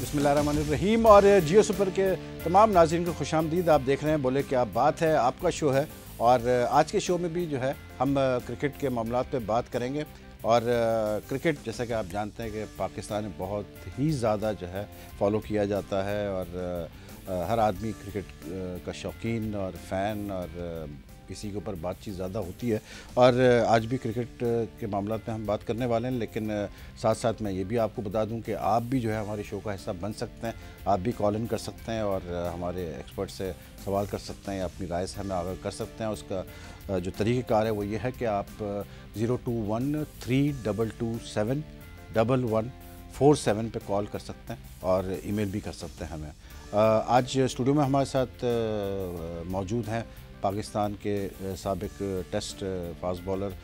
बिस्मिल्लाहिर्रहमानिर्रहीम। और जियो सुपर के तमाम नाज़रीन को खुशामदीद। आप देख रहे हैं बोले क्या बात है, आपका शो है। और आज के शो में भी जो है हम क्रिकेट के मामलात पे बात करेंगे। और क्रिकेट जैसा कि आप जानते हैं कि पाकिस्तान में बहुत ही ज़्यादा जो है फॉलो किया जाता है और हर आदमी क्रिकेट का शौकीन और फ़ैन और इसी के ऊपर बातचीत ज़्यादा होती है। और आज भी क्रिकेट के मामला में हम बात करने वाले हैं, लेकिन साथ साथ मैं ये भी आपको बता दूं कि आप भी जो है हमारे शो का हिस्सा बन सकते हैं। आप भी कॉल इन कर सकते हैं और हमारे एक्सपर्ट से सवाल कर सकते हैं या अपनी राय से हमें आगाह कर सकते हैं। उसका जो तरीक़ेकार है वो ये है कि आप 0213227147 पे कॉल कर सकते हैं और ईमेल भी कर सकते हैं हमें। आज स्टूडियो में हमारे साथ मौजूद हैं पाकिस्तान के साबिक test fast bowler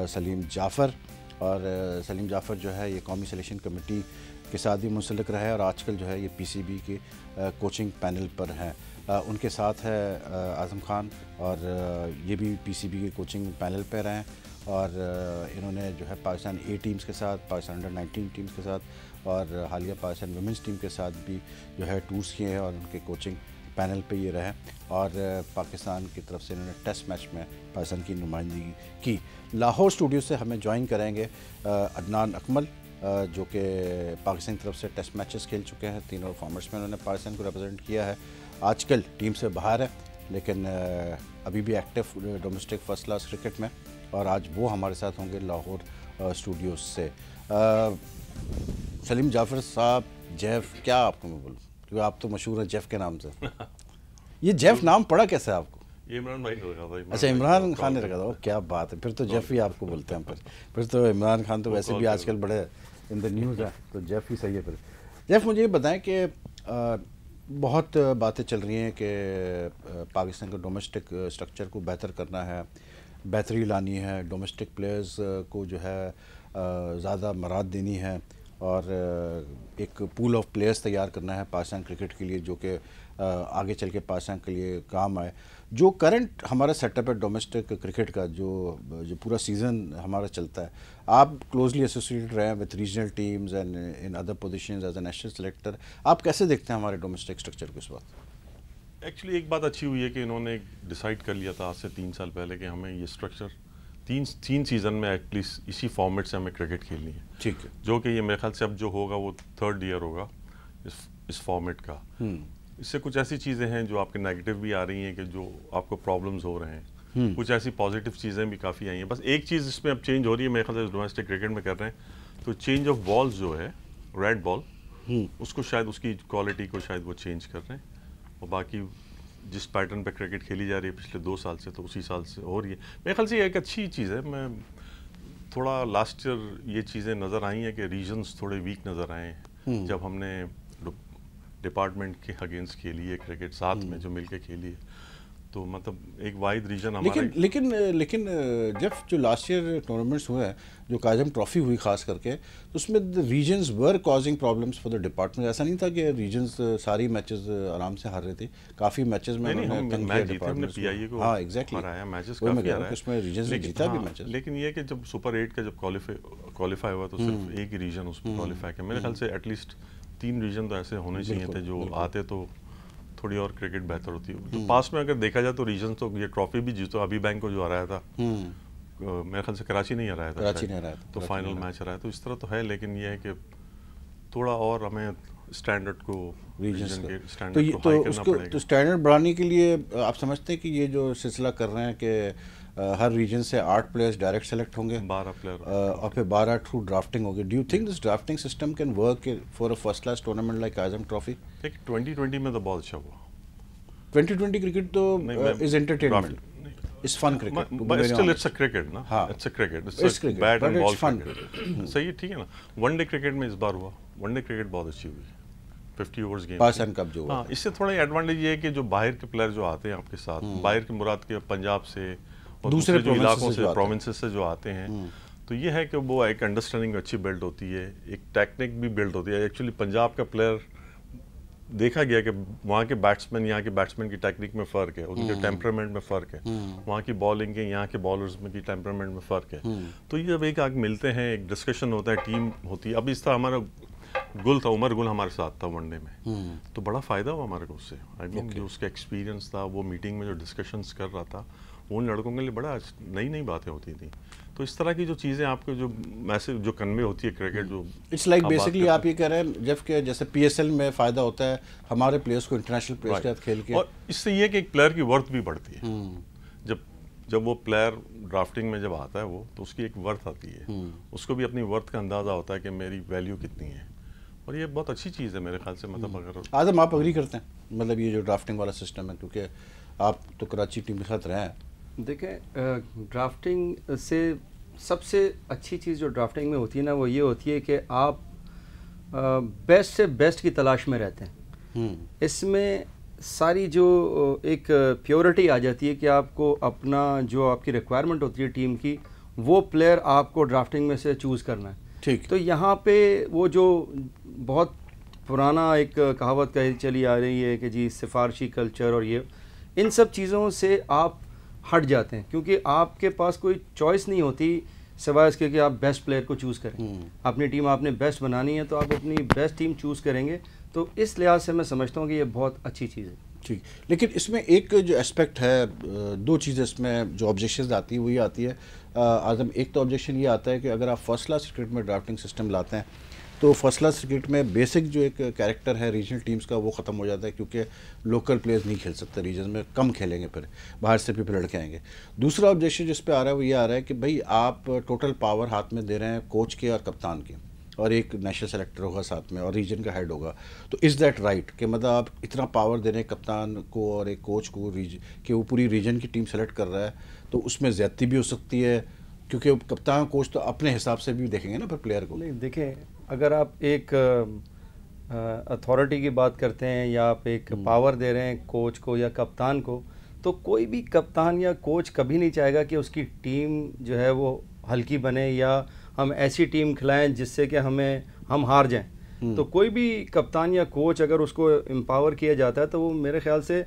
Saleem Jaffar. और सलीम जाफ़र जो है ये कौमी सिलेक्शन कमेटी के साथ भी मुंसलिक रहा है और आजकल जो है ये पीसीबी के कोचिंग पैनल पर हैं। उनके साथ है आज़म खान और ये भी पीसीबी के कोचिंग पैनल पर हैं। और इन्होंने जो है पाकिस्तान ए टीम्स के साथ, पाकिस्तान अंडर-19 टीम्स के साथ और हालिया पाकिस्तान वुमेंस टीम के साथ भी जो है टूर्स किए हैं और उनके कोचिंग पैनल पे ये रहे। और पाकिस्तान की तरफ से इन्होंने टेस्ट मैच में पाकिस्तान की नुमाइंदगी की। लाहौर स्टूडियो से हमें ज्वाइन करेंगे अदनान अकमल, जो कि पाकिस्तान की तरफ से टेस्ट मैचेस खेल चुके हैं। तीनों फॉर्मेट्स में उन्होंने पाकिस्तान को रिप्रेजेंट किया है। आजकल टीम से बाहर है लेकिन अभी भी active domestic first class cricket में, और आज वो हमारे साथ होंगे लाहौर स्टूडियो से। सलीम जाफ़र साहब, जेफ क्या आपको मैं बोलूँ, क्योंकि आप तो मशहूर हैं जेफ के नाम से। ये जेफ नाम पड़ा कैसे आपको? इमरान भाई ने रखा था। अच्छा, इमरान खान ने रखा था। क्या बात है, फिर तो जेफ ही आपको बोलते हैं। फिर तो इमरान खान तो वैसे भी आजकल बड़े इन द न्यूज़ है, तो जेफ ही सही है। फिर जेफ मुझे ये बताएं कि बहुत बातें चल रही हैं कि पाकिस्तान का डोमेस्टिक स्ट्रक्चर को बेहतर करना है, बेहतरी लानी है, डोमेस्टिक प्लेयर्स को जो है ज़्यादा मराद देनी है और एक पूल ऑफ प्लेयर्स तैयार करना है पाकिस्तान क्रिकेट के लिए, जो कि आगे चल के पाकिस्तान के लिए काम आए। जो करंट हमारा सेटअप है डोमेस्टिक क्रिकेट का, जो पूरा सीज़न हमारा चलता है, आप क्लोजली एसोसिएटेड रहे हैं with regional teams and in other positions as a national selector, आप कैसे देखते हैं हमारे डोमेस्टिक स्ट्रक्चर को इस वक्त? एक्चुअली एक बात अच्छी हुई है कि इन्होंने डिसाइड कर लिया था आज से 3 साल पहले कि हमें ये स्ट्रक्चर तीन सीज़न में एटलीस्ट इसी फॉर्मेट से हमें क्रिकेट खेलनी है। ठीक है। जो कि ये मेरे ख्याल से अब जो होगा वो 3rd ईयर होगा इस फॉर्मेट का। इससे कुछ ऐसी चीज़ें हैं जो आपके नेगेटिव भी आ रही हैं कि जो आपको प्रॉब्लम्स हो रहे हैं, कुछ ऐसी पॉजिटिव चीज़ें भी काफ़ी आई हैं। बस एक चीज़ इसमें अब चेंज हो रही है मेरे ख्याल से डोमेस्टिक क्रिकेट में कर रहे हैं, तो चेंज ऑफ बॉल्स जो है, रेड बॉल, उसको शायद उसकी क्वालिटी को शायद वो चेंज कर रहे हैं। और बाकी जिस पैटर्न पे क्रिकेट खेली जा रही है पिछले 2 साल से, तो उसी साल से हो रही है। मेरे ख्याल से ये एक अच्छी चीज़ है। मैं थोड़ा लास्ट ईयर ये चीज़ें नज़र आई हैं कि रीजन्स थोड़े वीक नज़र आए हैं जब हमने डिपार्टमेंट के अगेंस्ट खेली है क्रिकेट साथ में जो मिलके खेली है, तो मतलब एक वाइड रीजन हमारा। लेकिन जब जो लास्ट ईयर टूर्नामेंट्स हुए हैं, जो काजम ट्रॉफी हुई खास करके, तो उसमें reasons were causing problems for the department. ऐसा नहीं था कि रीजन्स सारी मैचेस आराम से हार रहे थे, काफ़ी मैचेस में हाँ एग्जैक्टली उसमें रीजन्स ने जीता भी मैचेस। लेकिन ये कि जब सुपर 8 का जब क्वालिफाई हुआ तो सिर्फ एक ही रीजन उसमें क्वालिफाई किया। मेरे ख्याल से एटलीस्ट 3 रीजन तो ऐसे होने चाहिए थे जो आते तो थोड़ी और क्रिकेट बेहतर होती है। तो पास्ट में अगर देखा जाए तो रीजन तो ये ट्रॉफी भी जीतो, अभी बैंक को जो हराया था, मेरे ख्याल से कराची नहीं हराया था, तो फाइनल मैच हराया। तो इस तरह तो है, लेकिन ये है कि थोड़ा और हमें स्टैंडर्ड को रीजन के स्टैंडर्ड को हाई करना पड़ेगा। तो स्टैंडर्ड बढ़ाने के लिए आप समझते हैं कि ये जो सिलसिला कर रहे हैं कि हर रीजन से 8 प्लेयर्स डायरेक्ट सेलेक्ट होंगे, 12 प्लेयर और फिर 12 थ्रू ड्राफ्टिंग होगी। Do you think this drafting system can work for a first class tournament like Azam trophy? 2020 में तो बहुत अच्छा हुआ। 2020 क्रिकेट तो is entertainment, it's fun cricket, but still it's a cricket ना। हाँ, it's a cricket, it's bat and ball cricket. सही है, ठीक है ना। वनडे क्रिकेट में इस बार हुआ, वनडे क्रिकेट बहुत अच्छी हुई, 50 ओवर्स गेम पाकिस्तान कप जो। हाँ, इससे थोड़ा एडवांटेज ये है कि जो बाहर के प्लेयर जो आते हैं आपके साथ, बाहर के मुराद के पंजाब से और दूसरे जो इलाकों से, प्रोविंसेस से जो आते हैं, तो ये है कि वो एक अंडरस्टैंडिंग अच्छी बिल्ड होती है, एक टेक्निक भी बिल्ड होती है। एक्चुअली पंजाब का प्लेयर देखा गया कि वहाँ के बैट्समैन यहाँ के बैट्समैन की टेक्निक में फ़र्क है, उनके टेम्परामेंट में फ़र्क है, वहाँ की बॉलिंग के यहाँ के बॉलर्स में की टेम्परामेंट में फ़र्क है। तो ये जब एक आग मिलते हैं, एक डिस्कशन होता है, टीम होती है। अब इस तरह हमारा गुल था, उमर गुल हमारे साथ था वनडे में, तो बड़ा फ़ायदा हुआ हमारे को उससे। आई मीन जो उसका एक्सपीरियंस था, वो मीटिंग में जो डिस्कशंस कर रहा था, उन लड़कों के लिए बड़ा नई नई बातें होती थी। तो इस तरह की जो चीज़ें आपको जो मैसेज जो कन्वे होती है क्रिकेट, जो इट्स लाइक बेसिकली आप ये कह रहे हैं जब कि जैसे PSL में फ़ायदा होता है हमारे प्लेयर्स को इंटरनेशनल प्लेयर्स के साथ खेल के, और इससे ये कि एक प्लेयर की वर्थ भी बढ़ती है। जब वो प्लेयर ड्राफ्टिंग में जब आता है वो, तो उसकी एक वर्थ आती है, उसको भी अपनी वर्थ का अंदाज़ा होता है कि मेरी वैल्यू कितनी है, और ये बहुत अच्छी चीज़ है मेरे ख्याल से। मतलब अगर आदम आप अग्री करते हैं मतलब ये जो ड्राफ्टिंग वाला सिस्टम है, क्योंकि आप तो कराची टीम के साथ रहे हैं। देखें, ड्राफ्टिंग से सबसे अच्छी चीज़ जो ड्राफ्टिंग में होती है ना, वो ये होती है कि आप बेस्ट से बेस्ट की तलाश में रहते हैं। इसमें सारी जो एक प्योरिटी आ जाती है कि आपको अपना जो आपकी रिक्वायरमेंट होती है टीम की, वो प्लेयर आपको ड्राफ्टिंग में से चूज़ करना है। ठीक। तो यहाँ पे वो जो बहुत पुराना एक कहावत कही चली आ रही है कि जी सिफारशी कल्चर और ये इन सब चीज़ों से आप हट जाते हैं, क्योंकि आपके पास कोई चॉइस नहीं होती सिवाय इसके कि आप बेस्ट प्लेयर को चूज़ करें। अपनी टीम आपने बेस्ट बनानी है तो आप अपनी बेस्ट टीम चूज़ करेंगे। तो इस लिहाज से मैं समझता हूँ कि ये बहुत अच्छी चीज़ है। ठीक, लेकिन इसमें एक जो एस्पेक्ट है, दो चीज़ें इसमें जो ऑब्जेक्शन आती है वो ये आती है आजम। एक तो ऑब्जेक्शन ये आता है कि अगर आप फर्स्ट क्लास क्रिकेट में ड्राफ्टिंग सिस्टम लाते हैं तो फर्स्ट क्लास क्रिकेट में बेसिक जो एक कैरेक्टर है रीजनल टीम्स का वो ख़त्म हो जाता है, क्योंकि लोकल प्लेयर्स नहीं खेल सकते, रीजन में कम खेलेंगे, फिर बाहर से भी लड़के आएंगे। दूसरा ऑब्जेक्शन जिस पे आ रहा है वो ये आ रहा है कि भाई आप टोटल पावर हाथ में दे रहे हैं कोच के और कप्तान के, और एक नेशनल सेलेक्टर होगा साथ में और रीजन का हेड होगा। तो इज़ दैट राइट कि मतलब आप इतना पावर दे रहे हैं कप्तान को और एक कोच को कि वो पूरी रीजन की टीम सेलेक्ट कर रहा है, तो उसमें ज़्यादती भी हो सकती है, क्योंकि कप्तान कोच तो अपने हिसाब से भी देखेंगे ना फिर प्लेयर को। नहीं, देखें, अगर आप एक अथॉरिटी की बात करते हैं या आप एक पावर दे रहे हैं कोच को या कप्तान को, तो कोई भी कप्तान या कोच कभी नहीं चाहेगा कि उसकी टीम जो है वो हल्की बने या हम ऐसी टीम खिलाएं जिससे कि हम हार जाएं। तो कोई भी कप्तान या कोच अगर उसको एम्पावर किया जाता है तो वो मेरे ख्याल से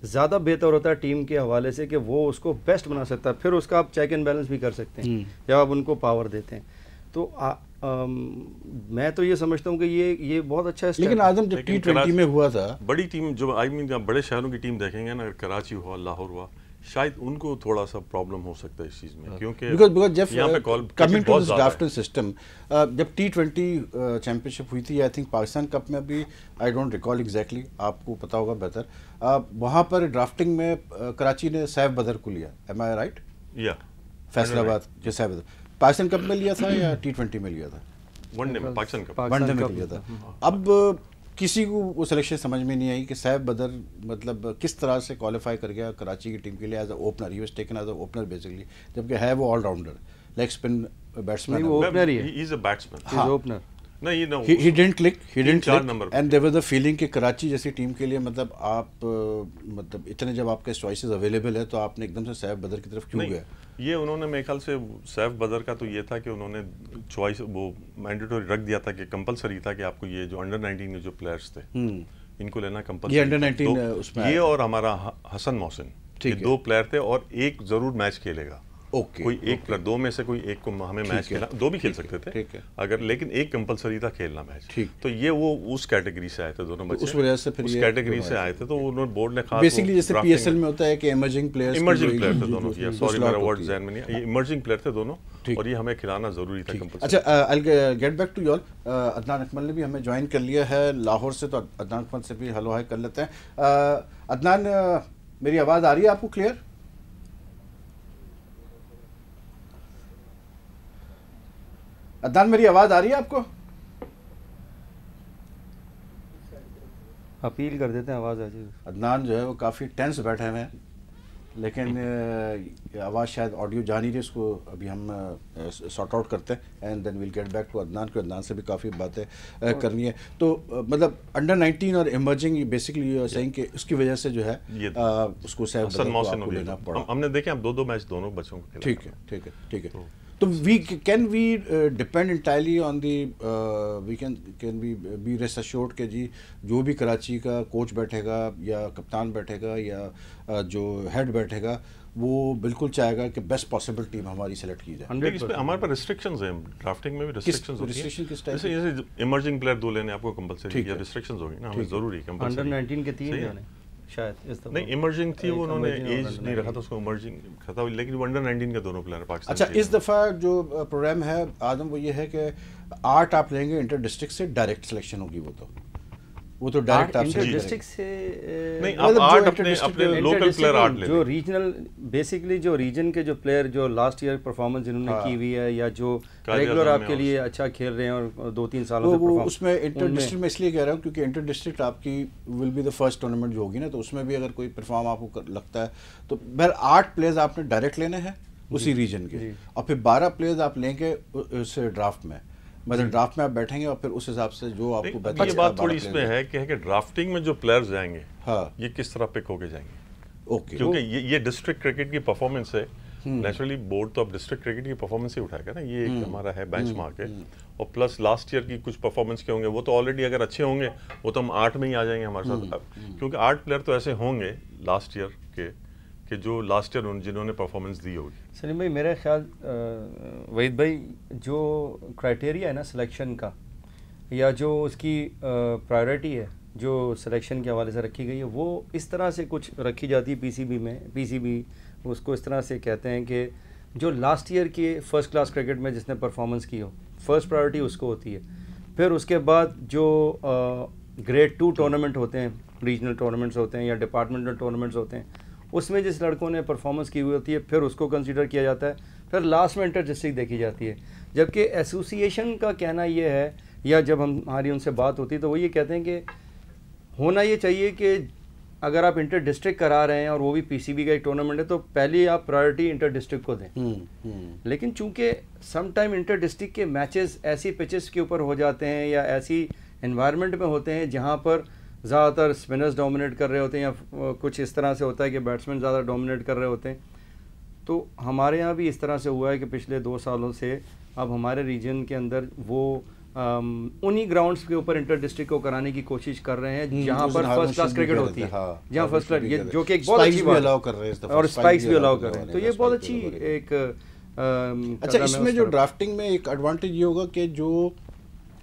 ज़्यादा बेहतर होता है टीम के हवाले से कि वो उसको बेस्ट बना सकता है। फिर उसका आप चेक एंड बैलेंस भी कर सकते हैं जब आप उनको पावर देते हैं। तो मैं तो ये समझता हूँ कि ये बहुत अच्छा है। लेकिन आजम जब T20 में हुआ था, बड़ी टीम जो आई मीन बड़े शहरों की टीम देखेंगे ना, कराची हुआ, लाहौर हुआ, शायद उनको थोड़ा सा प्रॉब्लम हो सकता है इस चीज़ में, क्योंकि बिकॉज जब यहाँ पे coming to this drafting system, जब T20 चैंपियनशिप हुई थी, आई थिंक पाकिस्तान कप में भी, आई डोंट रिकॉल एग्जैक्टली, आपको पता होगा बेहतर, वहाँ पर ड्राफ्टिंग में कराची ने सैफ बदर को लिया, एम आई राइट? या फैसलाबाद के सैफ बदर पाकिस्तान कप में लिया था या T20 में लिया था? वनडे में, पाकिस्तान कप वनडे में लिया था। अब किसी को वो सिलेक्शन समझ में नहीं आई कि सैफ बदर मतलब किस तरह से क्वालिफाई कर गया कराची की टीम के लिए as a opener, he was taken as a opener basically, जबकि है वो ऑलराउंडर, लेग स्पिन बैट्समैन, वो ओपनर ही है, he is a batsman, he is opener. नहीं no, he didn't click number and there was a feeling कि कराची जैसी team के लिए मतलब आप मतलब इतने जब आपके चॉइसेस अवेलेबल है तो आपने एकदम से सैफ बदर की तरफ क्यों गए? ये उन्होंने मेरे ख्याल से सैफ बदर का तो ये था कि उन्होंने चॉइस वो मैंडेटरी रख दिया था कि कंपलसरी था कि आपको ये जो अंडर 19 जो प्लेयर्स थे इनको लेना कंपलसरी। ये अंडर 19 उसमें ये और हमारा हसन मोहसिन, ये दो प्लेयर थे और एक जरूर मैच खेलेगा। कोई एक प्लेयर, दो में से कोई एक को हमें मैच खेलना, दो भी खेल सकते थे अगर, लेकिन एक कंपलसरी था खेलना मैच। तो ये वो उस कैटेगरी से आए थे दोनों बच्चे, उस वजह से फिर उस कैटेगरी से आए थे, तो उन्होंने बोर्ड ने खास बेसिकली जैसे PSL में होता है कि इमर्जिंग प्लेयर थे दोनों, सॉरी मेरा वर्ड ज़हन में नहीं, ये इमर्जिंग प्लेयर थे दोनों, और ये हमें खिलाना जरूरी था कंपलसरी। अच्छा, I will get back to you all. Adnan Akmal ने भी हमें ज्वाइन कर लिया है लाहौर से, तो अदनान अकमल से भी हेलो हाय कर लेते हैं। अदनान, मेरी आवाज़ आ रही है आपको क्लियर? अदनान, मेरी आवाज़ आ रही है आपको? अपील कर देते हैं आवाज़ आ जाए। अदनान जो है वो काफ़ी टेंस बैठे हुए हैं, लेकिन आवाज़ शायद ऑडियो जा नहीं रही, उसको अभी हम सॉर्ट आउट करते हैं and then will get back to Adnan, को अदनान से भी काफ़ी बातें करनी है। तो मतलब अंडर 19 और इमर्जिंग बेसिकली सेइंग कि उसकी वजह से जो है उसको सैफ बदर को आपको लेना पड़ा। हमने देखे अब दो मैच दोनों बच्चों को। ठीक है। तो can we depend entirely on the we can we be rest assured के जी जो भी कराची का कोच बैठेगा या कप्तान बैठेगा या जो हेड बैठेगा वो बिल्कुल चाहेगा कि बेस्ट पॉसिबल टीम हमारी सेलेक्ट की जाए। इस पे हमारे पास रिस्ट्रिक्शंस हैं, ड्राफ्टिंग में भी रिस्ट्रिक्शंस होती हैं। रिस्ट्रिक्शन किस टाइप? जैसे इमर्जिंग प्लेयर 2 लेने आपको कंपलसरी या रिस्ट्रिक्शंस होगी ना, हमें जरूरी कंपलसरी। अंडर 19 के 3 जाने शायद इस दफा नहीं, इमर्जिंग थी वो, उन्होंने एज नहीं रखा था उसको, इमर्जिंग था, लेकिन वो अंडर 19 के दोनों प्लेयर पाकिस्तान। अच्छा, इस दफ़ा जो प्रोग्राम है आदम वो ये है कि 8 आप लेंगे इंटर डिस्ट्रिक्ट से, डायरेक्ट सिलेक्शन होगी वो तो डायरेक्ट आप इंटर डिस्ट्रिक्ट से नहीं, आप 8 अपने लोकल प्लेयर 8 ले, जो रीजनल बेसिकली जो रीजन के जो प्लेयर जो लास्ट ईयर परफॉर्मेंस जिन्होंने की हुई है या जो रेगुलर आपके लिए अच्छा खेल रहे हैं और 2-3 सालों से वो उसमें इंटर डिस्ट्रिक्ट में इसलिए कह रहा हूँ क्योंकि इंटर डिस्ट्रिक्ट आपकी will be the first tournament जो होगी ना, तो उसमें भी अगर कोई परफॉर्म आपको लगता है तो बहर 8 प्लेयर्स आपने डायरेक्ट लेने हैं उसी रीजन के, और फिर 12 प्लेयर्स आप लेंगे उस ड्राफ्ट में, मतलब ड्राफ्ट में आप बैठेंगे और फिर उस हिसाब से जो आपको बेहतर। ये बात थोड़ी इसमें है कि ड्राफ्टिंग में जो प्लेयर्स जाएंगे हाँ ये किस तरह पिक होके जाएंगे, ओके, क्योंकि ये डिस्ट्रिक्ट क्रिकेट की परफॉर्मेंस है। नेचुरली बोर्ड तो अब डिस्ट्रिक्ट क्रिकेट की परफॉर्मेंस ही उठाएगा ना, ये एक हमारा है बेंचमार्क है, और प्लस लास्ट ईयर की कुछ परफॉर्मेंस के होंगे वो तो ऑलरेडी अगर अच्छे होंगे वो तो हम 8 में ही आ जाएंगे हमारे साथ, क्योंकि 8 प्लेयर तो ऐसे होंगे लास्ट ईयर के कि जो लास्ट ईयर जिन्होंने परफॉर्मेंस दी होगी। सलीम भाई मेरा ख्याल वहीद भाई जो क्राइटेरिया है ना सिलेक्शन का या जो उसकी प्रायोरिटी है जो सिलेक्शन के हवाले से रखी गई है वो इस तरह से कुछ रखी जाती है पीसीबी में, पीसीबी उसको इस तरह से कहते हैं कि जो लास्ट ईयर के फर्स्ट क्लास क्रिकेट में जिसने परफॉर्मेंस की हो फर्स्ट प्रायोरिटी उसको होती है, फिर उसके बाद जो ग्रेड 2 टूर्नामेंट होते हैं, रीजनल टूर्नामेंट्स होते हैं या डिपार्टमेंटल टूर्नामेंट्स होते हैं, उसमें जिस लड़कों ने परफॉर्मेंस की हुई होती है फिर उसको कंसीडर किया जाता है, फिर लास्ट में इंटर डिस्ट्रिक्ट देखी जाती है। जबकि एसोसिएशन का कहना ये है या जब हमारी उनसे बात होती है तो वो ये कहते हैं कि होना ये चाहिए कि अगर आप इंटर डिस्ट्रिक्ट करा रहे हैं और वो भी पीसीबी का एक टूर्नामेंट है तो पहले आप प्रायोरिटी इंटर डिस्ट्रिक्ट को दें। लेकिन चूंकि सम टाइम इंटर डिस्ट्रिक्ट के मैचेस ऐसी पिचेस के ऊपर हो जाते हैं या ऐसी एनवायरनमेंट में होते हैं जहाँ पर ज़्यादातर स्पिनर्स डोमिनेट कर रहे होते हैं या कुछ इस तरह से होता है कि बैट्समैन ज़्यादा डोमिनेट कर रहे होते हैं, तो हमारे यहाँ भी इस तरह से हुआ है कि पिछले 2 सालों से अब हमारे रीजन के अंदर वो उन्हीं ग्राउंड्स के ऊपर इंटर डिस्ट्रिक्ट को कराने की कोशिश कर रहे हैं जहाँ पर फर्स्ट क्लास क्रिकेट होती है, जहाँ फर्स्ट क्लास, ये जो कि एक बहुत अच्छी बात है, और स्पाइक्स भी अलाउ कर रहे हैं, तो ये बहुत अच्छी एक अच्छा इसमें जो ड्राफ्टिंग में एक एडवांटेज ये होगा कि जो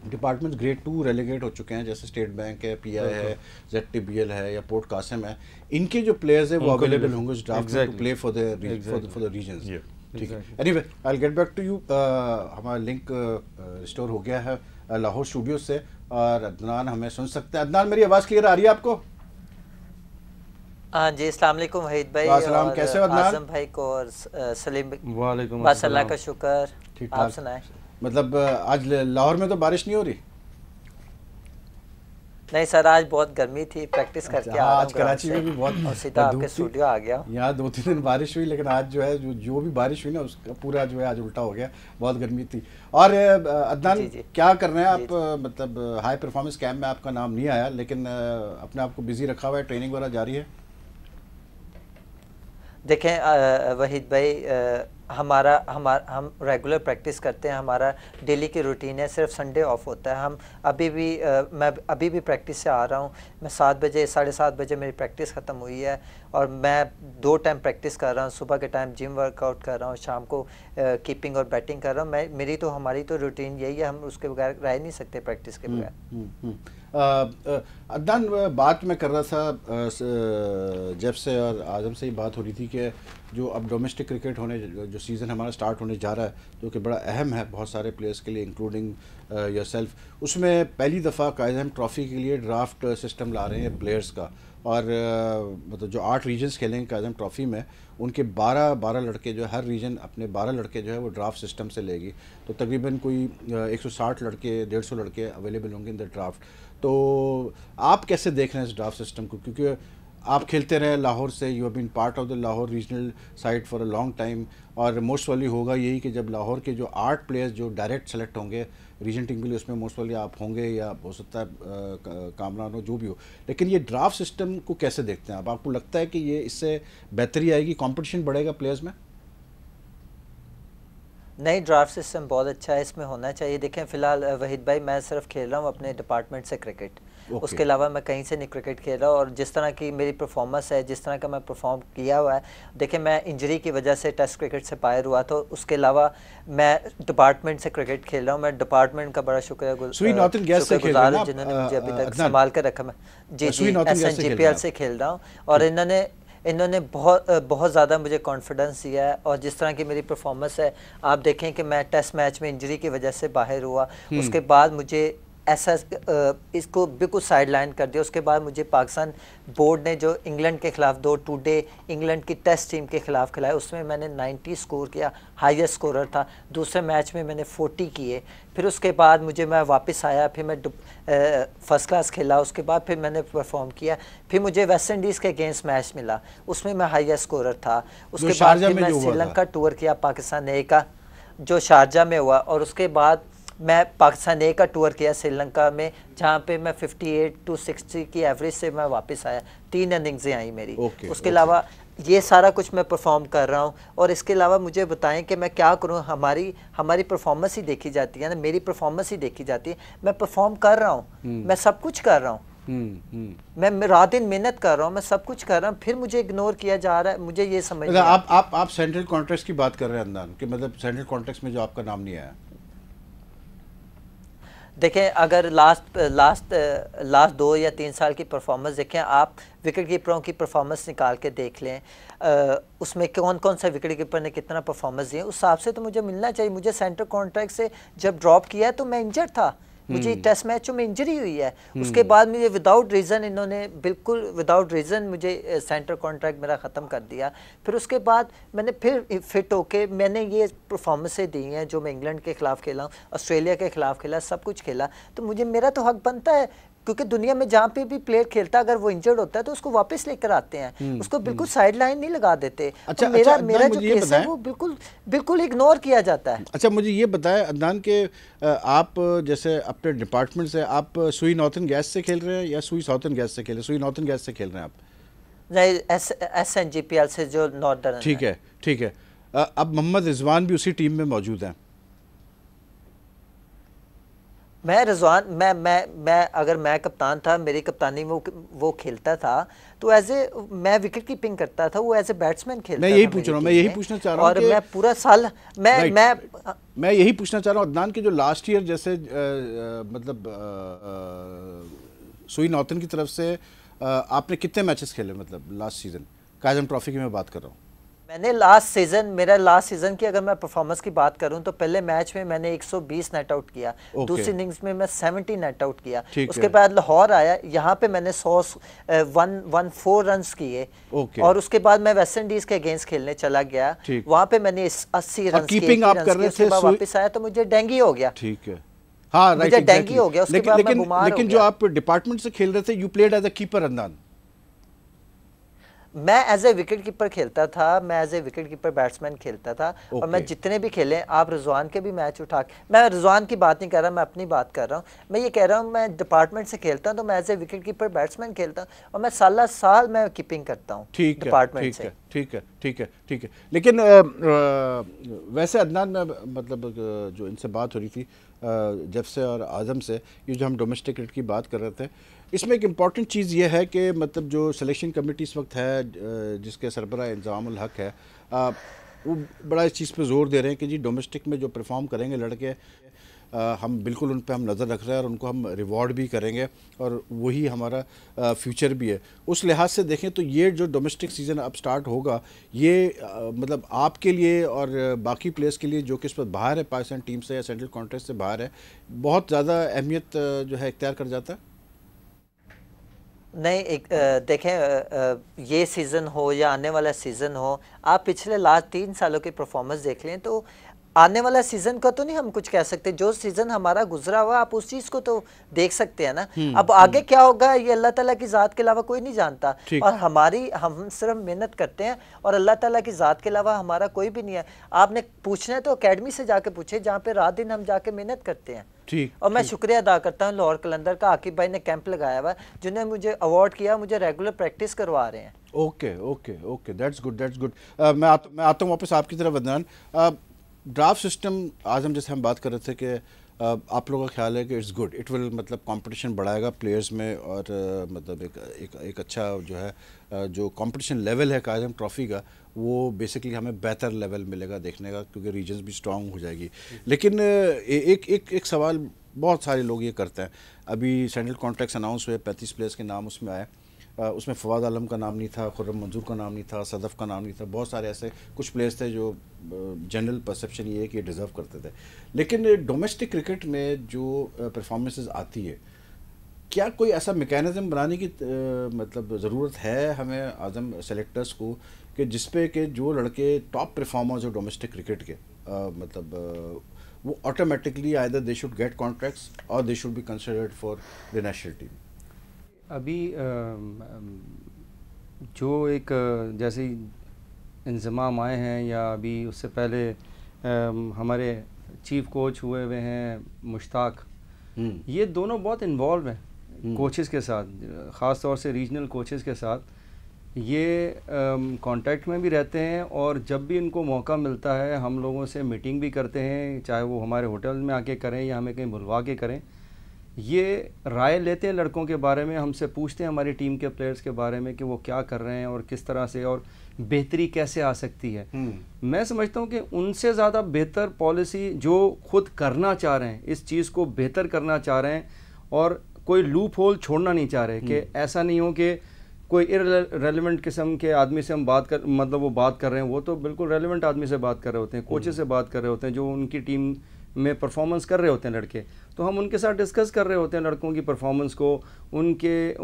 डिपार्टमेंट्स ग्रेड 2 रेलीगेट हो चुके हैं जैसे स्टेट बैंक है, पीआई है, ZTBL है या पोर्ट कासिम है, इनके जो प्लेयर्स है वो अवेलेबल होंगे उस ड्राफ्ट में to play for the regions. ठीक है, anyway I will get back to you. हमारा लिंक रिस्टोर हो गया है लाहौर स्टूडियो से और अदनान हमें सुन सकते हैं। अदनान मेरी आवाज़ क्लियर आ रही है आपको? हाँ जी, अस्सलाम वालेकुम वहीद भाई और कैसे हो अदनान? आज़म भाई को और सलीम भाई। वालेकुम बस अल्लाह का शुक्र, ठीक आप सुनाएं। मतलब आज लाहौर में तो बारिश नहीं हो रही? नहीं सर, आज बहुत गर्मी थी, प्रैक्टिस करके आ रहा हूं आज कराची में भी बहुत और सीधा आपके स्टूडियो आ गया। यहाँ 2-3 दिन बारिश हुई लेकिन आज जो है जो भी बारिश हुई ना उसका पूरा जो है आज उल्टा हो गया, बहुत गर्मी थी। और अदनान क्या कर रहे हैं आप? मतलब हाई परफॉर्मेंस कैंप में आपका नाम नहीं आया लेकिन अपने आप को बिजी रखा हुआ है, ट्रेनिंग वगैरह जारी है? देखें वहीद भाई, हम रेगुलर प्रैक्टिस करते हैं, हमारा डेली की रूटीन है, सिर्फ संडे ऑफ होता है। हम मैं अभी भी प्रैक्टिस से आ रहा हूँ, मैं 7 बजे 7:30 बजे मेरी प्रैक्टिस ख़त्म हुई है और मैं 2 टाइम प्रैक्टिस कर रहा हूँ, सुबह के टाइम जिम वर्कआउट कर रहा हूँ, शाम को कीपिंग और बैटिंग कर रहा हूँ। हमारी तो रूटीन यही है, हम उसके बगैर रह नहीं सकते प्रैक्टिस के बगैर। अदनान बात मैं कर रहा था जब से और आज़म से ही बात हो रही थी कि जो अब डोमेस्टिक क्रिकेट होने जो सीज़न हमारा स्टार्ट होने जा रहा है जो कि बड़ा अहम है बहुत सारे प्लेयर्स के लिए इंक्लूडिंग योरसेल्फ, उसमें पहली दफ़ा कायम ट्रॉफ़ी के लिए ड्राफ्ट सिस्टम ला रहे हैं प्लेयर्स का। और मतलब जो 8 रीजन्स खेलेंगे कायम ट्रॉफ़ी में उनके 12 लड़के जो हर रीजन अपने 12 लड़के जो है वो ड्राफ्ट सिस्टम से लेगी, तो तकरीबन कोई 160 लड़के 150 लड़के अवेलेबल होंगे इन द ड्राफ्ट। तो आप कैसे देख रहे हैं इस ड्राफ्ट सिस्टम को, क्योंकि आप खेलते रहे लाहौर से, you have been part of the Lahore regional side for a long time, और मोस्ट वाली होगा यही कि जब लाहौर के जो 8 प्लेयर्स जो डायरेक्ट सेलेक्ट होंगे रीजन टीम के लिए उसमें मोस्ट वाली आप होंगे या हो सकता है कामरान हो जो भी हो, लेकिन ये ड्राफ्ट सिस्टम को कैसे देखते हैं आप? आपको लगता है कि ये इससे बेहतरी आएगी, कंपटीशन बढ़ेगा प्लेयर्स में? नई ड्राफ्ट सिस्टम बहुत अच्छा है, इसमें होना चाहिए। देखें फ़िलहाल वहीद भाई, मैं सिर्फ खेल रहा हूँ अपने डिपार्टमेंट से क्रिकेट, उसके अलावा मैं कहीं से नहीं क्रिकेट खेल रहा हूँ। और जिस तरह की मेरी परफॉर्मेंस है, जिस तरह का मैं परफॉर्म किया हुआ है, देखें मैं इंजरी की वजह से टेस्ट क्रिकेट से बाहर हुआ, तो उसके अलावा मैं डिपार्टमेंट से क्रिकेट खेल रहा हूँ। मैं डिपार्टमेट का बड़ा शुक्रगुजार हूँ जिन्होंने मुझे अभी तक संभाल कर रखा। मैं जी SNGPL से खेल रहा हूँ और इन्होंने बहुत ज़्यादा मुझे कॉन्फिडेंस दिया है। और जिस तरह की मेरी परफॉर्मेंस है, आप देखें कि मैं टेस्ट मैच में इंजरी की वजह से बाहर हुआ, उसके बाद मुझे ऐसा इसको बिल्कुल साइड लाइन कर दिया। उसके बाद मुझे पाकिस्तान बोर्ड ने जो इंग्लैंड के ख़िलाफ़ 2 टू-डे इंग्लैंड की टेस्ट टीम के ख़िलाफ़ खिलाया, उसमें मैंने 90 स्कोर किया, हाईएस्ट स्कोरर था। दूसरे मैच में मैंने 40 किए। फिर उसके बाद मैं वापस आया, फिर मैं फर्स्ट क्लास खेला, उसके बाद फिर मैंने परफॉर्म किया। फिर मुझे वेस्ट इंडीज़ के अगेंस्ट मैच मिला, उसमें मैं हाईएस्ट स्कोरर था। उसके बाद फिर मैं श्रीलंका टूर किया पाकिस्तान ए का, जो शारजा में हुआ। और उसके बाद मैं पाकिस्तान ए का टूर किया श्रीलंका में, जहाँ पे मैं 58 to 60 की एवरेज से मैं वापस आया। 3 इनिंग्सें आई मेरी। उसके अलावा ये सारा कुछ मैं परफॉर्म कर रहा हूँ। और इसके अलावा मुझे बताएं कि मैं क्या करूँ। हमारी परफॉर्मेंस ही देखी जाती है ना, मेरी परफॉर्मेंस ही देखी जाती है। मैं परफॉर्म कर रहा हूँ, मैं सब कुछ कर रहा हूँ, मैं रात दिन मेहनत कर रहा हूँ, मैं सब कुछ कर रहा हूँ, फिर मुझे इग्नोर किया जा रहा है। मुझे ये समझ आप सेंट्रल कॉन्ट्रैक्ट्स की बात कर रहे हैं अदनान, कि मतलब सेंट्रल कॉन्ट्रैक्ट्स में जो आपका नाम नहीं आया। देखें, अगर लास्ट 2 या 3 साल की परफॉर्मेंस देखें आप, विकेट कीपरों की परफॉर्मेंस निकाल के देख लें, उसमें कौन सा विकेट कीपर ने कितना परफॉर्मेंस दिया, उस हिसाब से तो मुझे मिलना चाहिए। मुझे सेंटर कॉन्ट्रैक्ट से जब ड्रॉप किया है तो मैं इंजर्ड था, मुझे टेस्ट मैचों में इंजरी हुई है। उसके बाद मुझे विदाउट रीज़न इन्होंने बिल्कुल विदाउट रीज़न मुझे सेंटर कॉन्ट्रैक्ट मेरा ख़त्म कर दिया। फिर उसके बाद मैंने फिर फिट होके मैंने ये परफॉर्मेंसें दी हैं, जो मैं इंग्लैंड के ख़िलाफ़ खेला हूँ, ऑस्ट्रेलिया के ख़िलाफ़ खेला, सब कुछ खेला। तो मुझे मेरा तो हक बनता है, क्योंकि दुनिया में जहाँ पे भी प्लेयर खेलता है, अगर वो इंजर्ड होता है तो उसको वापस लेकर आते हैं, उसको बिल्कुल साइड लाइन नहीं लगा देते। अच्छा, तो मेरा जो केस है वो बिल्कुल इग्नोर किया जाता है। अच्छा, मुझे ये बताएं अदनान के आप जैसे अपने डिपार्टमेंट से आप सुई नॉर्थन गैस से खेल रहे हैं या सुई साउथर्न गैस से खेल रहे हैं? सुई नॉर्थन गैस से खेल रहे हैं आप? नहीं, SNGPL से जो नॉर्दर्न। ठीक है, ठीक है। अब मोहम्मद रिजवान भी उसी टीम में मौजूद हैं। मैं रिजवान मैं अगर मैं कप्तान था, मेरी कप्तानी में वो खेलता था, तो मैं विकेट कीपिंग करता था, वो एज ए बैट्समैन खेलता था। मैं यही पूछ रहा हूँ, मैं यही पूछना चाह रहा हूँ। और मैं पूरा साल मैं यही पूछना चाह रहा हूँ अदनान, के जो लास्ट ईयर जैसे मतलब सुई नॉर्थन की तरफ से आपने कितने मैचेस खेले, मतलब लास्ट सीजन कायजम ट्रॉफी की मैं बात कर रहा हूँ। मैंने मेरा लास्ट सीजन की अगर मैं परफॉर्मेंस की बात करूं तो पहले मैच में मैंने 120 नेट आउट किया, दूसरी इनिंग्स में मैं 70 नेट आउट किया। उसके बाद लाहौर आया, यहाँ पे मैंने 114 रन किए। और उसके बाद मैं वेस्ट इंडीज के अगेंस्ट खेलने चला गया, वहाँ पे मैंने 80 रन किए। वापस आया तो मुझे डेंगू हो गया। ठीक है, हाँ, मुझे डेंगू हो गया। उसके बाद मैं बीमार हो गया। लेकिन जो आप डिपार्टमेंट से खेल रहे थे, you played as a keeper Adnan. मैं एज ए विकेट कीपर खेलता था, मैं as a wicket keeper batsman खेलता था। और मैं जितने भी खेले, आप रिजवान के भी मैच उठा के, मैं रिजवान की बात नहीं कर रहा, मैं अपनी बात कर रहा हूँ। मैं ये कह रहा हूँ, मैं डिपार्टमेंट से खेलता हूँ तो मैं as a wicket keeper batsman खेलता हूँ, और मैं साल मैं कीपिंग करता हूँ डिपार्टमेंट से। ठीक है। लेकिन वैसे अदनान, मतलब जो इनसे बात हो रही थी जब से और आज़म से, ये जो हम डोमेस्टिक क्रिकेट की बात कर रहे थे, इसमें एक इम्पॉर्टेंट चीज़ ये है कि मतलब जो सिलेक्शन कमेटी इस वक्त है, जिसके सरबराह इंतज़ामुल हक है, वो बड़ा इस चीज़ पे ज़ोर दे रहे हैं कि जी डोमेस्टिक में जो परफॉर्म करेंगे लड़के, हम बिल्कुल उन पे हम नज़र रख रहे हैं और उनको हम रिवॉर्ड भी करेंगे, और वही हमारा फ्यूचर भी है। उस लिहाज से देखें तो ये जो डोमेस्टिक सीज़न अब स्टार्ट होगा, ये मतलब आपके लिए और बाकी प्लेयर्स के लिए जो कि इस वक्त बाहर है पाकिस्तान टीम से या सेंट्रल कॉन्ट्रैक्ट से बाहर है, बहुत ज़्यादा अहमियत जो है इख्तियार कर जाता है। नहीं, देखें, ये सीज़न हो या आने वाला सीज़न हो, आप पिछले लास्ट 3 सालों की परफॉर्मेंस देख लें तो आने वाला सीज़न का तो नहीं हम कुछ कह सकते। जो सीज़न हमारा गुजरा हुआ, आप उस चीज़ को तो देख सकते हैं ना। अब आगे क्या होगा ये अल्लाह ताला की ज़ात के अलावा कोई नहीं जानता, और हम सिर्फ मेहनत करते हैं, और अल्लाह ताला की ज़ात के अलावा हमारा कोई भी नहीं है। आपने पूछना है तो अकेडमी से जाके पूछे, जहाँ पे रात दिन हम जाके मेहनत करते हैं। और मैं शुक्रिया अदा करता हूँ लाहौर कलंदर का, आकिब भाई ने कैंप लगाया हुआ, जिन्होंने मुझे अवार्ड किया, मुझे रेगुलर प्रैक्टिस करवा रहे हैं। Okay, that's good. मैं आता हूँ वापस आपकी तरफ अदनान। ड्राफ्ट सिस्टम आज हम जैसे हम बात कर रहे थे कि आप लोगों का ख्याल है कि इट्स गुड, इट विल मतलब कंपटीशन बढ़ाएगा प्लेयर्स में और मतलब एक अच्छा जो है जो कंपटीशन लेवल है कायम ट्रॉफी का वो बेसिकली हमें बेहतर लेवल मिलेगा देखने का क्योंकि रीजन्स भी स्ट्रांग हो जाएगी। लेकिन एक सवाल बहुत सारे लोग ये करते हैं, अभी सेंट्रल कॉन्ट्रैक्ट्स अनाउंस हुए 35 प्लेयर्स के नाम उसमें आए, उसमें फवाद आलम का नाम नहीं था, खुर्रम मंजूर का नाम नहीं था, सदफ़ का नाम नहीं था, बहुत सारे ऐसे कुछ प्लेयर्स थे जो जनरल परसेप्शन ये है कि ये डिज़र्व करते थे। लेकिन डोमेस्टिक क्रिकेट में जो परफॉर्मेंसेस आती है, क्या कोई ऐसा मैकेनिज़्म बनाने की मतलब ज़रूरत है हमें आज़म सेलेक्टर्स को कि जिसपे कि जो लड़के टॉप परफॉर्मर्स हो डोमेस्टिक क्रिकेट के मतलब वो automatically either they should get contracts और they should be considered for the national team? अभी जो एक जैसे इंज़माम आए हैं या अभी उससे पहले हमारे चीफ कोच हुए हैं मुश्ताक, ये दोनों बहुत इन्वॉल्व हैं कोचेस के साथ, ख़ास तौर से रीजनल कोचेस के साथ। ये कांटेक्ट में भी रहते हैं और जब भी इनको मौका मिलता है हम लोगों से मीटिंग भी करते हैं, चाहे वो हमारे होटल में आके करें या हमें कहीं बुलवा के करें। ये राय लेते हैं लड़कों के बारे में, हमसे पूछते हैं हमारी टीम के प्लेयर्स के बारे में कि वो क्या कर रहे हैं और किस तरह से और बेहतरी कैसे आ सकती है। मैं समझता हूँ कि उनसे ज़्यादा बेहतर पॉलिसी जो खुद करना चाह रहे हैं, इस चीज़ को बेहतर करना चाह रहे हैं और कोई लूप होल छोड़ना नहीं चाह रहे कि ऐसा नहीं हो कि कोई इररेलेवेंट किस्म के आदमी से हम बात कर मतलब वो बात कर रहे हैं, वो तो बिल्कुल रेलेवेंट आदमी से बात कर रहे होते हैं, कोचेस से बात कर रहे होते हैं जो उनकी टीम में परफॉर्मेंस कर रहे होते हैं लड़के, तो हम उनके साथ डिस्कस कर रहे होते हैं लड़कों की परफॉर्मेंस को, उनके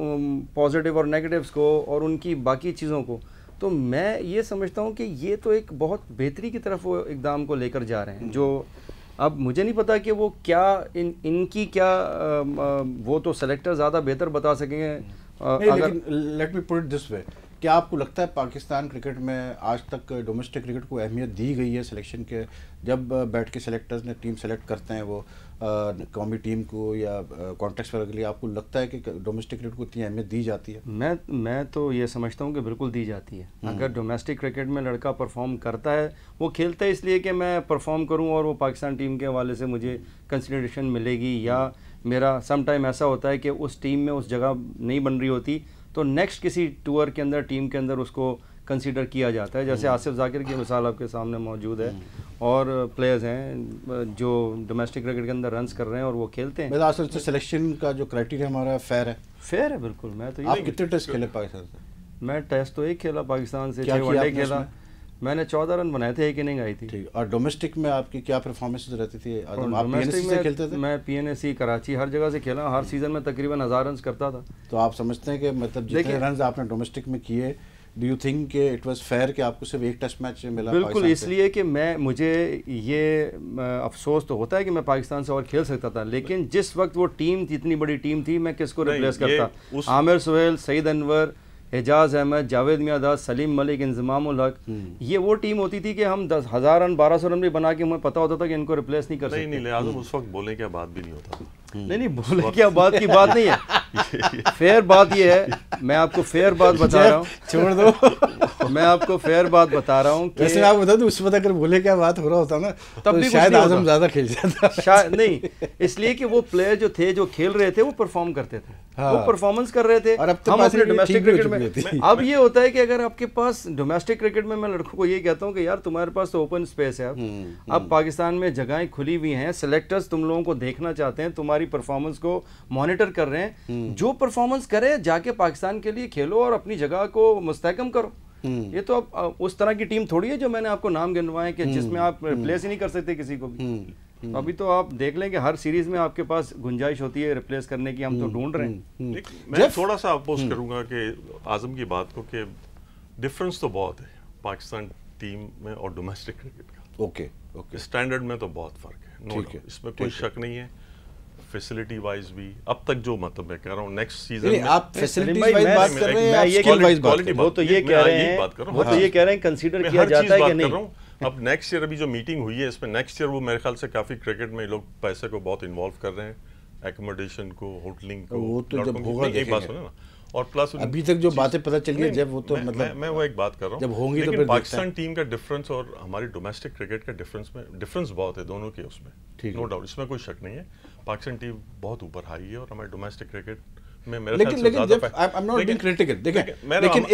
पॉजिटिव और नेगेटिव्स को और उनकी बाकी चीज़ों को। तो मैं ये समझता हूँ कि ये तो एक बहुत बेहतरी की तरफ वो इक़दाम को लेकर जा रहे हैं, जो अब मुझे नहीं पता कि वो क्या इनकी क्या वो तो सेलेक्टर ज़्यादा बेहतर बता सकेंगे। लेकिन let me put it this way, क्या आपको लगता है पाकिस्तान क्रिकेट में आज तक डोमेस्टिक क्रिकेट को अहमियत दी गई है सिलेक्शन के, जब बैठ के सेलेक्टर्स ने टीम सेलेक्ट करते हैं वो कौमी टीम को या कॉन्टेक्स्ट वगैरह के लिए, आपको लगता है कि डोमेस्टिक क्रिकेट को इतनी अहमियत दी जाती है? मैं तो ये समझता हूँ कि बिल्कुल दी जाती है। अगर डोमेस्टिक क्रिकेट में लड़का परफॉर्म करता है, वो खेलता है इसलिए कि मैं परफॉर्म करूँ और वो पाकिस्तान टीम के हवाले से मुझे कंसिडरेशन मिलेगी, या मेरा सम टाइम ऐसा होता है कि उस टीम में उस जगह नहीं बन रही होती तो नेक्स्ट किसी टूर के अंदर टीम के अंदर उसको कंसीडर किया जाता है। जैसे आसिफ जाकिर की मिसाल आपके सामने मौजूद है और प्लेयर्स हैं जो डोमेस्टिक क्रिकेट के अंदर रन्स कर रहे हैं और वो खेलते हैं। मेरा असल से सिलेक्शन का जो क्राइटेरिया हमारा फेयर है बिल्कुल। मैं तो आप कितने टेस्ट खेले पाकिस्तान से? मैं टेस्ट तो एक खेला पाकिस्तान से, 6 वनडे खेला, मैंने 14 रन बनाए थे, एक इनिंग आई थी। ठीक। और डोमेस्टिक में आपकी क्या परफॉर्मेंस रहती थी? आप पीएनसी से खेलते थे? मैं पीएनसी कराची हर जगह से खेला, हर सीजन में तकरीबन 1000 रन करता था। तो आप समझते हैं कि मतलब जितने रन आपने डोमेस्टिक में किए, डू यू थिंक कि इट वाज फेयर कि आपको सिर्फ एक टेस्ट मैच मिला? बिल्कुल, इसलिए कि मुझे ये अफसोस तो होता है कि मैं पाकिस्तान से और खेल सकता था, लेकिन जिस वक्त वो टीम इतनी बड़ी टीम थी, मैं किसको रिप्लेस करता? आमिर सुहेल, सईद अनवर, एजाज अहमद, जावेद मियादाद, सलीम मलिक, इंजमामुल हक, ये वो टीम होती थी कि हम 10,000 रन 1200 रन भी बना के हमें पता होता था कि इनको रिप्लेस नहीं कर सकते। नहीं आज़म उस वक्त बोलने क्या बात भी नहीं होता। नहीं बोले क्या बात की बात नहीं है। फेयर बात ये है, मैं आपको फेयर बात बता रहा हूँ, छोड़ दो। मैं आपको फेयर बात बता रहा हूँ। वैसे मैं आपको बता दूं, उस वक्त अगर बोले क्या बात हो रहा होता ना तब भी शायद आज़म ज़्यादा खेल जाता। शायद नहीं, इसलिए कि वो प्लेयर जो थे जो खेल रहे थे वो परफॉर्म करते थे, वो परफॉर्मेंस कर रहे थे। हम अपने डोमेस्टिक क्रिकेट में अब ये होता है कि अगर आपके पास डोमेस्टिक क्रिकेट में, मैं लड़कों को ये कहता हूँ कि यार तुम्हारे पास तो ओपन स्पेस है, अब पाकिस्तान में जगहें खुली हुई हैं, सेलेक्टर्स तुम लोगों को देखना चाहते हैं, तुम्हारी परफॉर्मेंस को मॉनिटर कर रहे हैं, जो परफॉर्मेंस करे जाके पाकिस्तान के लिए खेलो और अपनी जगह को मुस्तहकम करो। ये तो अब उस तरह की टीम थोड़ी है जो मैंने आपको नाम गिनवाए कि जिसमें आप रिप्लेस ही नहीं कर सकते किसी को भी। तो अभी तो आप देख लें कि हर सीरीज में आपके पास गुंजाइश होती है रिप्लेस करने की, हम तो ढूंढ रहे हैं। मैं थोड़ा सा अपोज करूंगा कि आज़म की बात को कि डिफरेंस तो बहुत है पाकिस्तान टीम में और डोमेस्टिक क्रिकेट का। ओके स्टैंडर्ड में तो बहुत फर्क है, इसमें कोई शक नहीं है। फैसिलिटी वाइज भी अब तक जो मतलब मैं कह रहा हूँ नेक्स्ट सीजन में आप फैसिलिटी वाइज बात कर रहे हैं, आप स्किल वाइज बात कर रहे हैं। वो तो ये कह रहे हैं, वो तो ये कह रहे हैं कंसीडर किया जाता है कि नहीं। अब नेक्स्ट ईयर अभी जो मीटिंग हुई है इसमें नेक्स्ट ईयर वो मेरे ख्याल से काफ़ी क्रिकेट में लोग पैसे को बहुत इन्वॉल्व कर रहे हैं, एकोमोडेशन को, होटलिंग को, वो तो जब होगा एक बात सुनो ना, और प्लस अभी तक जो बातें पता चली है जब वो तो मतलब मैं वो एक बात कर रहा हूँ, जब होंगी तो लेकिन फिर पाकिस्तान टीम का डिफरेंस और हमारी डोमेस्टिक क्रिकेट का डिफरेंस बहुत है दोनों के उसमें, नो डाउट, इसमें कोई शक नहीं है। पाकिस्तान टीम बहुत ऊपर हाई है और हमारी डोमेस्टिक क्रिकेट में मेरे ख्याल से लेकिन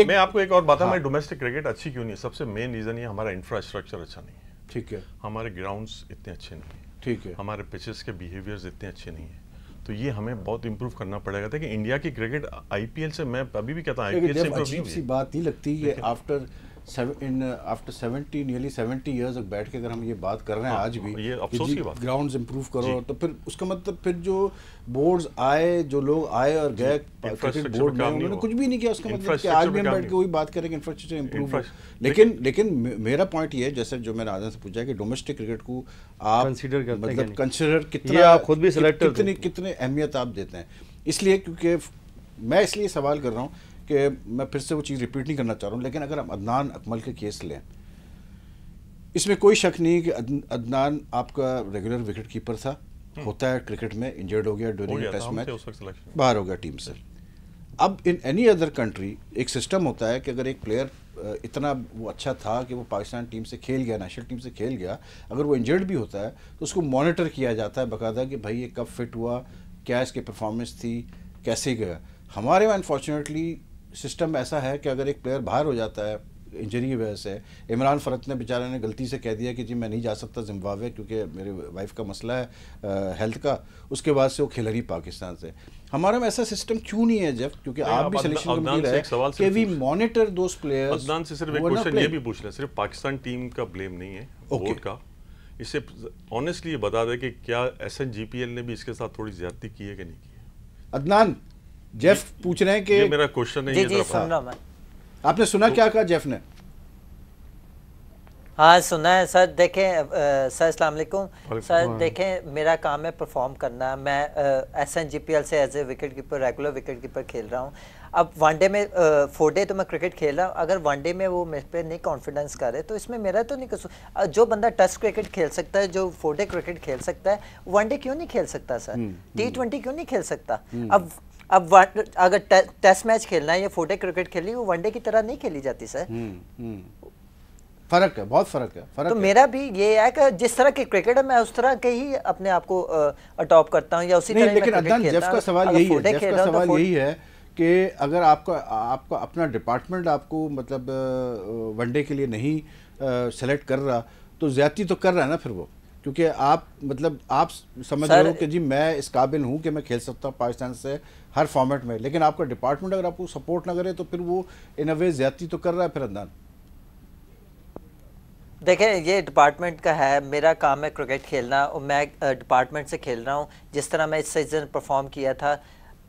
मैं आपको एक और बात, हमारी डोमेस्टिक क्रिकेट अच्छी क्यों नहीं है? सबसे मेन रीजन ये हमारा इंफ्रास्ट्रक्चर अच्छा नहीं है। ठीक है, हमारे ग्राउंड्स इतने अच्छे नहीं है, ठीक है, हमारे पिचेस के बिहेवियर्स इतने अच्छे नहीं है, तो ये हमें बहुत इंप्रूव करना पड़ेगा। देखिए इंडिया की क्रिकेट आईपीएल से, मैं अभी भी कहता हूँ आईपीएल से इंप्रूव नहीं हुई। सी बात नहीं लगती कि आफ्टर 70 नियरली 70 इयर्स बैठ के अगर हम ये बात कर रहे हैं आज भी, ये अफसोस की बात है। ग्राउंड्स इंप्रूव करो, तो फिर उसका मतलब फिर जो बोर्ड्स आए, जो लोग आए और गए क्रिकेट बोर्ड में, उन्होंने कुछ भी नहीं किया। उसका मतलब कि आज भी हम बैठ के वही बात करेंगे इंफ्रास्ट्रक्चर इंप्रूव हो। लेकिन मेरा पॉइंट ये है, जैसे जो मैंने आदम से पूछा कि डोमेस्टिक क्रिकेट को आप मतलब कंसिडर कितना, आप खुद भी सिलेक्ट कितने अहमियत आप देते हैं? इसलिए क्योंकि मैं इसलिए सवाल कर रहा हूँ कि मैं फिर से वो चीज़ रिपीट नहीं करना चाह रहा हूँ, लेकिन अगर हम अदनान अकमल के केस लें, इसमें कोई शक नहीं कि अदनान आपका रेगुलर विकेट कीपर था, होता है क्रिकेट में, इंजर्ड हो गया ड्यूरिंग टेस्ट मैच, बाहर हो गया टीम से। अब इन एनी अदर कंट्री एक सिस्टम होता है कि अगर एक प्लेयर इतना वो अच्छा था कि वो पाकिस्तान टीम से खेल गया, नेशनल टीम से खेल गया, अगर वो इंजर्ड भी होता है तो उसको मॉनिटर किया जाता है बाकायदा कि भाई ये कब फिट हुआ, क्या इसकी परफॉर्मेंस थी, कैसे गया। हमारे यहाँ अनफॉर्चुनेटली सिस्टम ऐसा है कि अगर एक प्लेयर बाहर हो जाता है इंजरी की वजह से, इमरान फरत ने बेचारे ने गलती से कह दिया कि जी मैं नहीं जा सकता जिम्बाब्वे क्योंकि मेरे वाइफ का मसला है हेल्थ का, उसके बाद से वो खेल रही पाकिस्तान से। हमारे में ऐसा सिस्टम क्यों नहीं है जेफ? क्योंकि आप भी सिलेक्शन कमिटी रहे कि we monitor those players. Adnan से सिर्फ एक क्वेश्चन ये भी पूछ ले, सिर्फ पाकिस्तान टीम का ब्लेम नहीं है, बोर्ड का। इससे ऑनेस्टली ये बता दे कि क्या SNGPL ने भी इसके साथ थोड़ी ज्यादती की है कि नहीं की है? अदनान, जेफ पूछ रहे हैं कि ये मेरा क्वेश्चन है, जी सुन रहा मैं। आपने सुना क्या कहा जेफ ने? हाँ सुना है सर। देखें सर, अस्सलाम वालेकुम सर। देखें मेरा काम है परफॉर्म करना। मैं SNGPL से as a wicket keeper, regular wicket keeper खेल रहा हूँ। अब वनडे में 4 डे तो मैं क्रिकेट खेल रहा हूँ, अगर वनडे में वो मेरे पे नहीं कॉन्फिडेंस करे तो इसमें मेरा तो नहीं कसूर। जो बंदा टेस्ट क्रिकेट खेल सकता है, जो 4 डे क्रिकेट खेल सकता है, वनडे क्यों नहीं खेल सकता सर? T20 क्यों नहीं खेल सकता? अब अगर टेस्ट मैच खेलना है या 4 डे क्रिकेट खेलनी, वो वनडे की तरह नहीं खेली जाती सर। फर्क है, बहुत फर्क है। तो मेरा भी ये है कि जिस तरह की क्रिकेट है मैं उस तरह के ही अपने आप को अडॉप्ट करता हूँ या उसी तरह। लेकिन अदनान, जेफ का सवाल यही है, जेफ का सवाल यही है कि अगर आपका अपना डिपार्टमेंट आपको मतलब वनडे के लिए नहीं सेलेक्ट कर रहा तो ज्यादती तो कर रहा है ना फिर वो, क्योंकि आप मतलब आप समझ रहे हो कि जी मैं इस काबिल हूँ कि मैं खेल सकता हूँ पाकिस्तान से हर फॉर्मेट में, लेकिन आपका डिपार्टमेंट अगर आपको सपोर्ट ना करे तो फिर वो इन अ वे ज्यादती तो कर रहा है फिर अदनान। देखें ये डिपार्टमेंट का है, मेरा काम है क्रिकेट खेलना और मैं डिपार्टमेंट से खेल रहा हूँ। जिस तरह मैं इस सीज़न परफॉर्म किया था,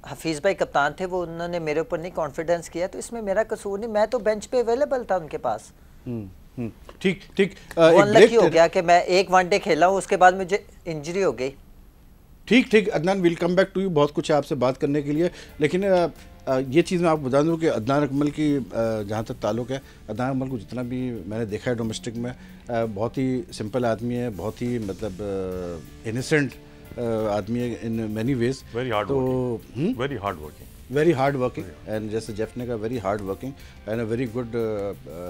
हफीज़ भाई कप्तान थे, वो उन्होंने मेरे ऊपर नहीं कॉन्फिडेंस किया, तो इसमें मेरा कसूर नहीं। मैं तो बेंच पे अवेलेबल था उनके पास। ठीक ठीक। अनलकी हो गया कि मैं एक वनडे खेला हूँ, उसके बाद मुझे इंजरी हो गई। ठीक ठीक Adnan, will come back to you, बहुत कुछ है आपसे बात करने के लिए, लेकिन ये चीज़ मैं आपको बता दूं कि अदनान अकमल की जहाँ तक ताल्लुक है, अदनान अकमल को जितना भी मैंने देखा है डोमेस्टिक में, बहुत ही सिंपल आदमी है, बहुत ही मतलब इनोसेंट आदमी है in many ways. Very hard working, very hard working and जैसे जेफ ने कहा very hard working and a very good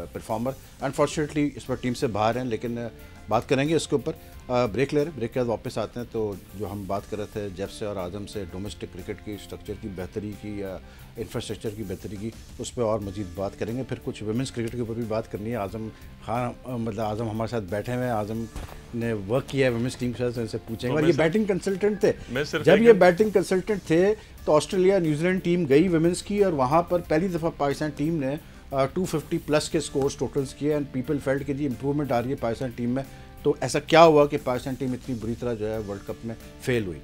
performer. Unfortunately इस पर टीम से बाहर हैं, लेकिन बात करेंगे इसके ऊपर। ब्रेक ले रहे, ब्रेक के बाद वापस आते हैं। तो जो हम बात कर रहे थे जेफ से और आदम से डोमेस्टिक क्रिकेट की स्ट्रक्चर की बेहतरी की या इंफ्रास्ट्रक्चर की बेहतरी की, उस पर और मज़ीद बात करेंगे। फिर कुछ वुमेंस क्रिकेट के ऊपर भी बात करनी है। आज़म खान मतलब आज़म हमारे साथ बैठे हुए हैं, आज़म ने वर्क किया है वुमेंस टीम के साथ, उनसे पूछेंगे। और ये बैटिंग कंसल्टेंट थे, जब ये बैटिंग कंसल्टेंट थे तो ऑस्ट्रेलिया न्यूजीलैंड टीम गई वुमेंस की, और वहाँ पर पहली दफ़ा पाकिस्तान टीम ने 250 प्लस के स्कोर्स टोटल्स किए एंड पीपल फेल्ट कि जी इंप्रूवमेंट आ रही है पाकिस्तान टीम में। तो ऐसा क्या हुआ कि पाकिस्तान टीम इतनी बुरी तरह जो है वर्ल्ड कप में फेल हुई?